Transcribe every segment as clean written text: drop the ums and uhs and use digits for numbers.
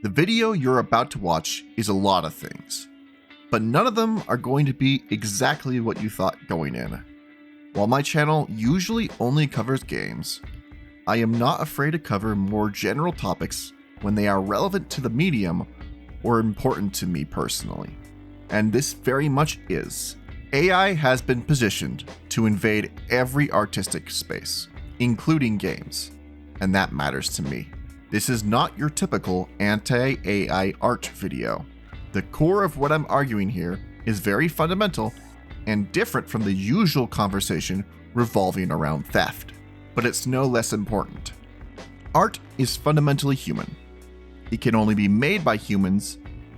The video you're about to watch is a lot of things, but none of them are going to be exactly what you thought going in. While my channel usually only covers games, I am not afraid to cover more general topics when they are relevant to the medium or important to me personally. And this very much is. AI has been positioned to invade every artistic space, including games, and that matters to me. This is not your typical anti-AI art video. The core of what I'm arguing here is very fundamental and different from the usual conversation revolving around theft, but it's no less important. Art is fundamentally human. It can only be made by humans,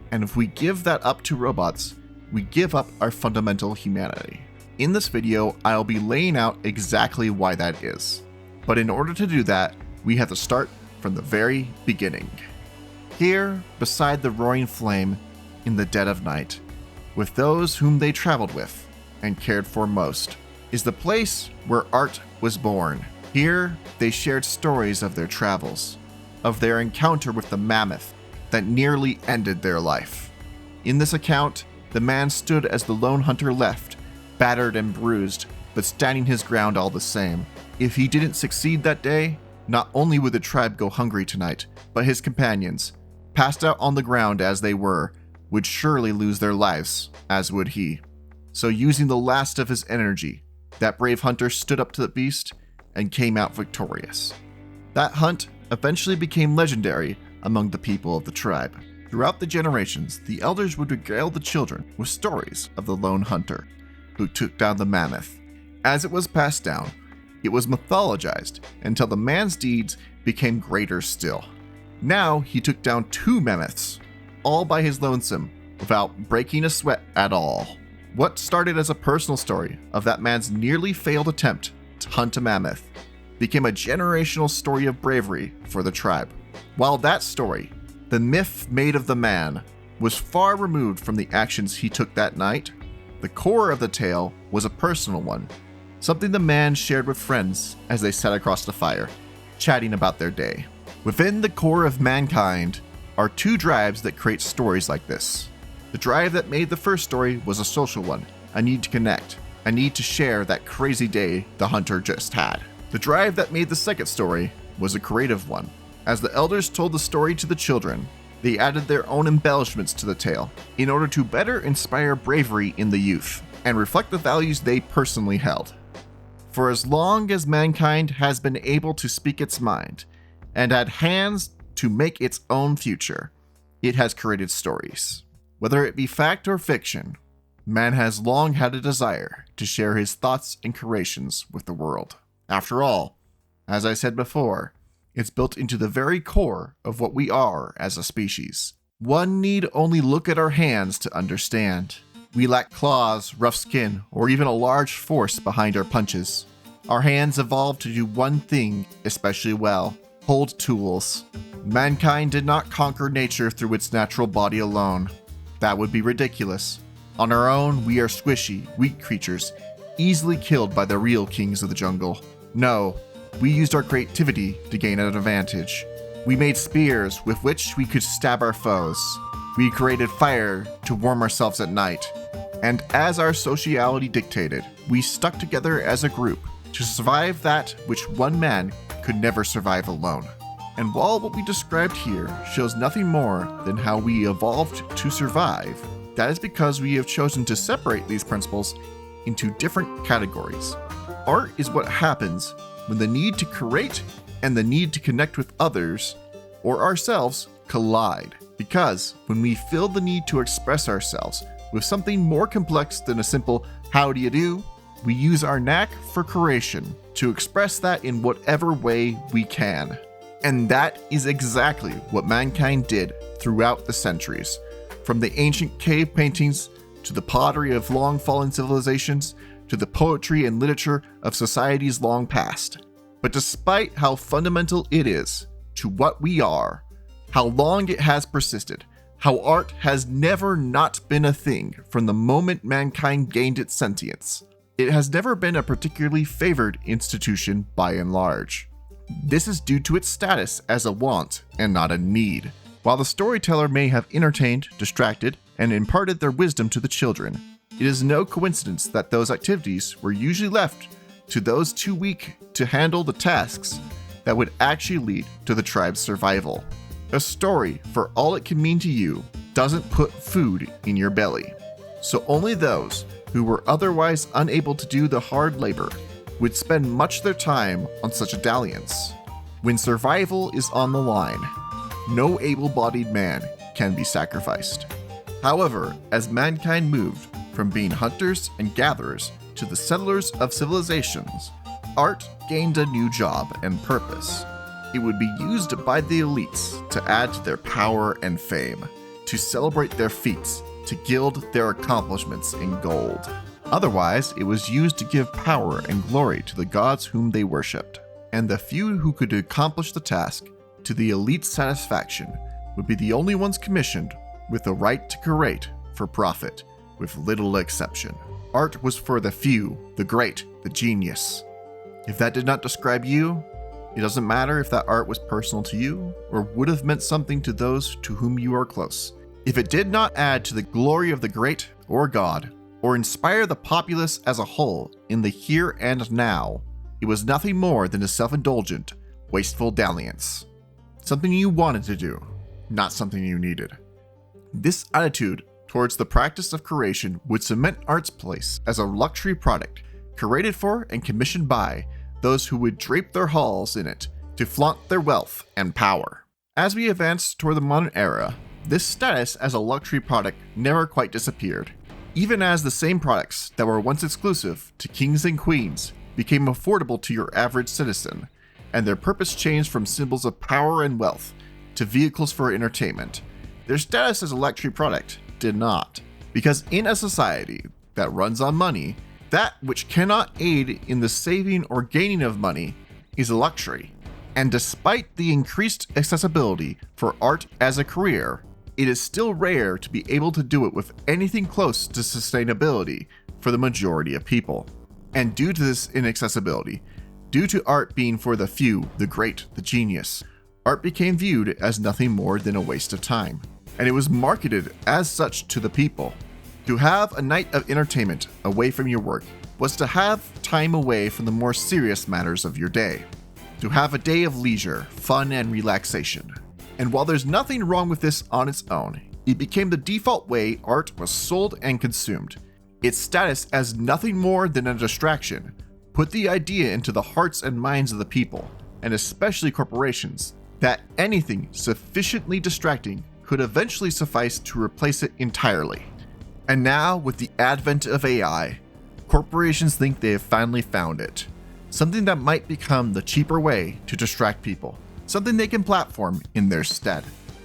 and if we give that up to robots, we give up our fundamental humanity. In this video, I'll be laying out exactly why that is. But in order to do that, we have to start from the very beginning. Here, beside the roaring flame, in the dead of night, with those whom they traveled with and cared for most, is the place where art was born. Here, they shared stories of their travels, of their encounter with the mammoth that nearly ended their life. In this account, the man stood as the lone hunter left, battered and bruised, but standing his ground all the same. If he didn't succeed that day, not only would the tribe go hungry tonight, but his companions, passed out on the ground as they were, would surely lose their lives, as would he. So using the last of his energy, that brave hunter stood up to the beast and came out victorious. That hunt eventually became legendary among the people of the tribe. Throughout the generations, the elders would regale the children with stories of the lone hunter who took down the mammoth. As it was passed down, it was mythologized until the man's deeds became greater still. Now he took down 2 mammoths, all by his lonesome, without breaking a sweat at all. What started as a personal story of that man's nearly failed attempt to hunt a mammoth became a generational story of bravery for the tribe. While that story, the myth made of the man, was far removed from the actions he took that night, the core of the tale was a personal one. Something the man shared with friends as they sat across the fire, chatting about their day. Within the core of mankind are 2 drives that create stories like this. The drive that made the first story was a social one, a need to connect, a need to share that crazy day the hunter just had. The drive that made the second story was a creative one. As the elders told the story to the children, they added their own embellishments to the tale in order to better inspire bravery in the youth and reflect the values they personally held. For as long as mankind has been able to speak its mind and had hands to make its own future, it has created stories. Whether it be fact or fiction, man has long had a desire to share his thoughts and creations with the world. After all, as I said before, it's built into the very core of what we are as a species. One need only look at our hands to understand. We lack claws, rough skin, or even a large force behind our punches. Our hands evolved to do one thing especially well: hold tools. Mankind did not conquer nature through its natural body alone. That would be ridiculous. On our own, we are squishy, weak creatures, easily killed by the real kings of the jungle. No, we used our creativity to gain an advantage. We made spears with which we could stab our foes. We created fire to warm ourselves at night. And as our sociality dictated, we stuck together as a group to survive that which one man could never survive alone. And while what we described here shows nothing more than how we evolved to survive, that is because we have chosen to separate these principles into different categories. Art is what happens when the need to create and the need to connect with others or ourselves collide. Because when we feel the need to express ourselves with something more complex than a simple "how do you do?" we use our knack for creation to express that in whatever way we can. And that is exactly what mankind did throughout the centuries, from the ancient cave paintings to the pottery of long-fallen civilizations to the poetry and literature of societies long past. But despite how fundamental it is to what we are, how long it has persisted, how art has never not been a thing from the moment mankind gained its sentience, it has never been a particularly favored institution by and large. This is due to its status as a want and not a need. While the storyteller may have entertained, distracted, and imparted their wisdom to the children, it is no coincidence that those activities were usually left to those too weak to handle the tasks that would actually lead to the tribe's survival. A story, for all it can mean to you, doesn't put food in your belly. So only those who were otherwise unable to do the hard labor would spend much of their time on such a dalliance. When survival is on the line, no able-bodied man can be sacrificed. However, as mankind moved from being hunters and gatherers to the settlers of civilizations, art gained a new job and purpose. It would be used by the elites to add to their power and fame, to celebrate their feats, to gild their accomplishments in gold. Otherwise, it was used to give power and glory to the gods whom they worshipped, and the few who could accomplish the task to the elite's satisfaction would be the only ones commissioned with the right to create for profit, with little exception. Art was for the few, the great, the genius. If that did not describe you, it doesn't matter if that art was personal to you or would have meant something to those to whom you are close. If it did not add to the glory of the great or God, or inspire the populace as a whole in the here and now, it was nothing more than a self-indulgent, wasteful dalliance. Something you wanted to do, not something you needed. This attitude towards the practice of creation would cement art's place as a luxury product, curated for and commissioned by those who would drape their halls in it to flaunt their wealth and power. As we advance toward the modern era, this status as a luxury product never quite disappeared, even as the same products that were once exclusive to kings and queens became affordable to your average citizen, and their purpose changed from symbols of power and wealth to vehicles for entertainment. Their status as a luxury product did not, because in a society that runs on money, that which cannot aid in the saving or gaining of money is a luxury. And despite the increased accessibility for art as a career, it is still rare to be able to do it with anything close to sustainability for the majority of people. And due to this inaccessibility, due to art being for the few, the great, the genius, art became viewed as nothing more than a waste of time. And it was marketed as such to the people. To have a night of entertainment away from your work was to have time away from the more serious matters of your day. To have a day of leisure, fun, and relaxation. And while there's nothing wrong with this on its own, it became the default way art was sold and consumed. Its status as nothing more than a distraction put the idea into the hearts and minds of the people, and especially corporations, that anything sufficiently distracting could eventually suffice to replace it entirely. And now, with the advent of AI, corporations think they have finally found it. Something that might become the cheaper way to distract people. Something they can platform in their stead.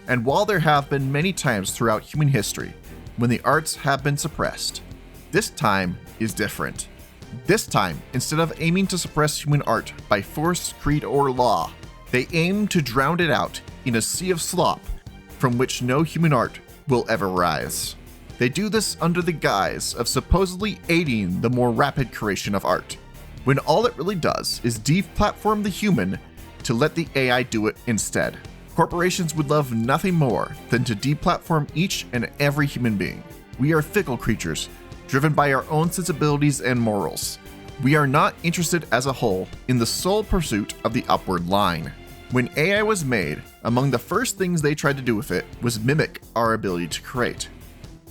And while there have been many times throughout human history when the arts have been suppressed, this time is different. This time, instead of aiming to suppress human art by force, creed, or law, they aim to drown it out in a sea of slop from which no human art will ever rise. They do this under the guise of supposedly aiding the more rapid creation of art, when all it really does is deplatform the human to let the AI do it instead. Corporations would love nothing more than to deplatform each and every human being. We are fickle creatures, driven by our own sensibilities and morals. We are not interested as a whole in the sole pursuit of the upward line. When AI was made, among the first things they tried to do with it was mimic our ability to create.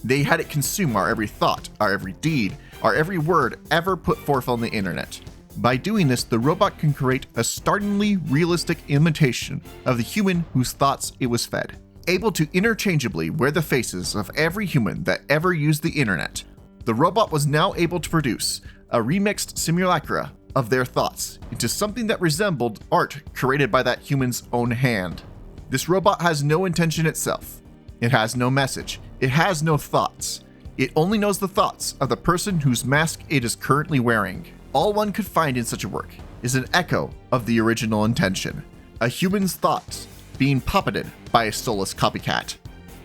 They had it consume our every thought, our every deed, our every word ever put forth on the internet. By doing this, the robot can create a startlingly realistic imitation of the human whose thoughts it was fed, able to interchangeably wear the faces of every human that ever used the internet. The robot was now able to produce a remixed simulacra of their thoughts into something that resembled art created by that human's own hand. This robot has no intention itself. It has no message. It has no thoughts. It only knows the thoughts of the person whose mask it is currently wearing. All one could find in such a work is an echo of the original intention, a human's thoughts being puppeted by a soulless copycat.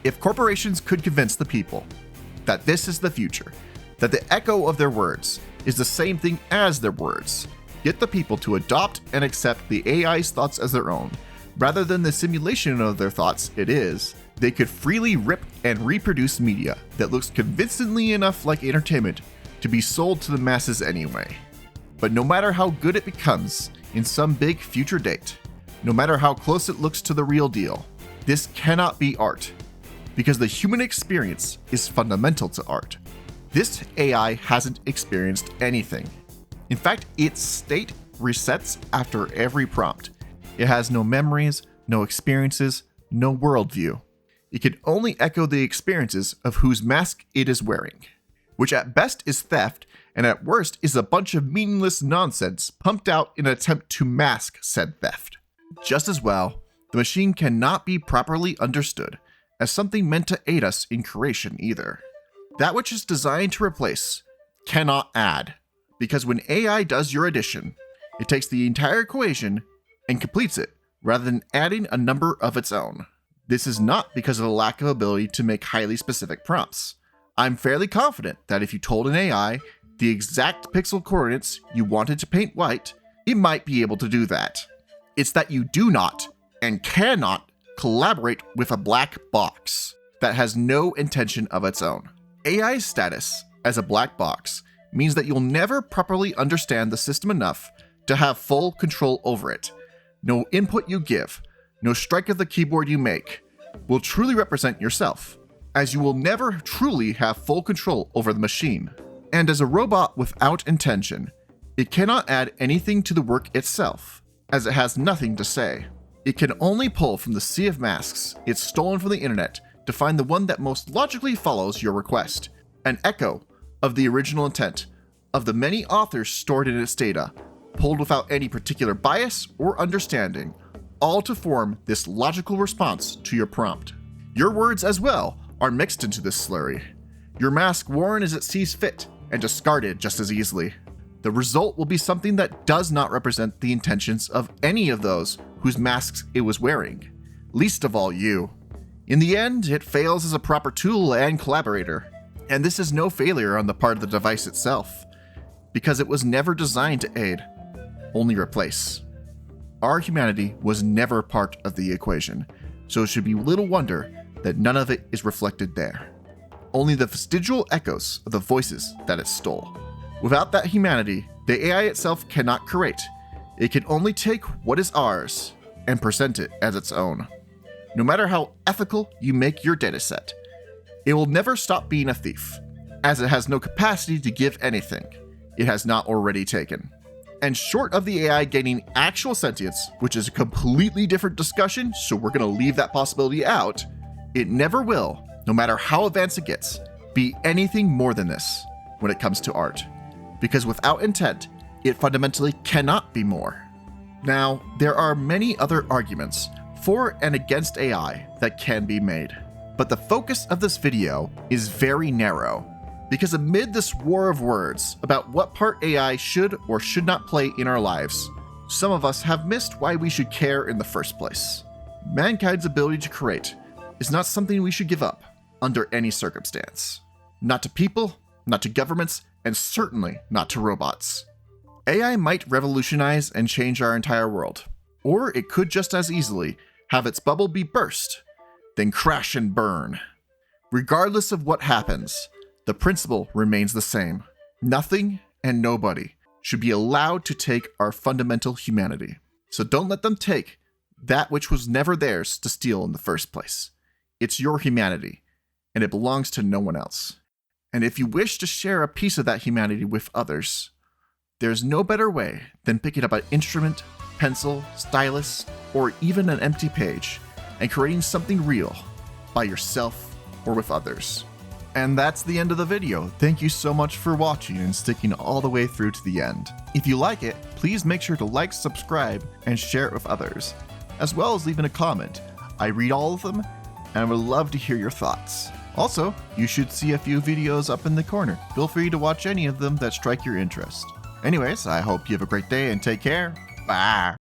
If corporations could convince the people that this is the future, that the echo of their words is the same thing as their words, get the people to adopt and accept the AI's thoughts as their own, Rather than the simulation of their thoughts it is, they could freely rip and reproduce media that looks convincingly enough like entertainment to be sold to the masses anyway. But no matter how good it becomes in some big future date, no matter how close it looks to the real deal, this cannot be art, because the human experience is fundamental to art. This AI hasn't experienced anything. In fact, its state resets after every prompt. It has no memories, no experiences, no worldview. It can only echo the experiences of whose mask it is wearing, which at best is theft and at worst is a bunch of meaningless nonsense pumped out in an attempt to mask said theft. Just as well, the machine cannot be properly understood as something meant to aid us in creation either. That which is designed to replace cannot add, because when AI does your addition, it takes the entire equation and completes it rather than adding a number of its own. This is not because of the lack of ability to make highly specific prompts. I'm fairly confident that if you told an AI the exact pixel coordinates you wanted to paint white, it might be able to do that. It's that you do not and cannot collaborate with a black box that has no intention of its own. AI's status as a black box means that you'll never properly understand the system enough to have full control over it. No input you give, no strike of the keyboard you make, will truly represent yourself, as you will never truly have full control over the machine. And as a robot without intention, it cannot add anything to the work itself, as it has nothing to say. It can only pull from the sea of masks it's stolen from the internet to find the one that most logically follows your request, an echo of the original intent of the many authors stored in its data, pulled without any particular bias or understanding, all to form this logical response to your prompt. Your words as well are mixed into this slurry, your mask worn as it sees fit and discarded just as easily. The result will be something that does not represent the intentions of any of those whose masks it was wearing, least of all you. In the end, it fails as a proper tool and collaborator, and this is no failure on the part of the device itself, because it was never designed to aid, only replace. Our humanity was never part of the equation, so it should be little wonder that none of it is reflected there. Only the vestigial echoes of the voices that it stole. Without that humanity, the AI itself cannot create. It can only take what is ours and present it as its own. No matter how ethical you make your dataset, it will never stop being a thief, as it has no capacity to give anything it has not already taken. And short of the AI gaining actual sentience, which is a completely different discussion, so we're going to leave that possibility out, it never will, no matter how advanced it gets, be anything more than this when it comes to art. Because without intent, it fundamentally cannot be more. Now, there are many other arguments for and against AI that can be made, but the focus of this video is very narrow, because amid this war of words about what part AI should or should not play in our lives, some of us have missed why we should care in the first place. Mankind's ability to create is not something we should give up under any circumstance. Not to people, not to governments, and certainly not to robots. AI might revolutionize and change our entire world, or it could just as easily have its bubble be burst, then crash and burn. Regardless of what happens, the principle remains the same. Nothing and nobody should be allowed to take our fundamental humanity. So don't let them take that which was never theirs to steal in the first place. It's your humanity, and it belongs to no one else. And if you wish to share a piece of that humanity with others, there's no better way than picking up an instrument, pencil, stylus, or even an empty page, and creating something real by yourself or with others. And that's the end of the video. Thank you so much for watching and sticking all the way through to the end. If you like it, please make sure to like, subscribe, and share it with others, as well as leaving a comment. I read all of them, and I would love to hear your thoughts. Also, you should see a few videos up in the corner. Feel free to watch any of them that strike your interest. Anyways, I hope you have a great day and take care. Bye.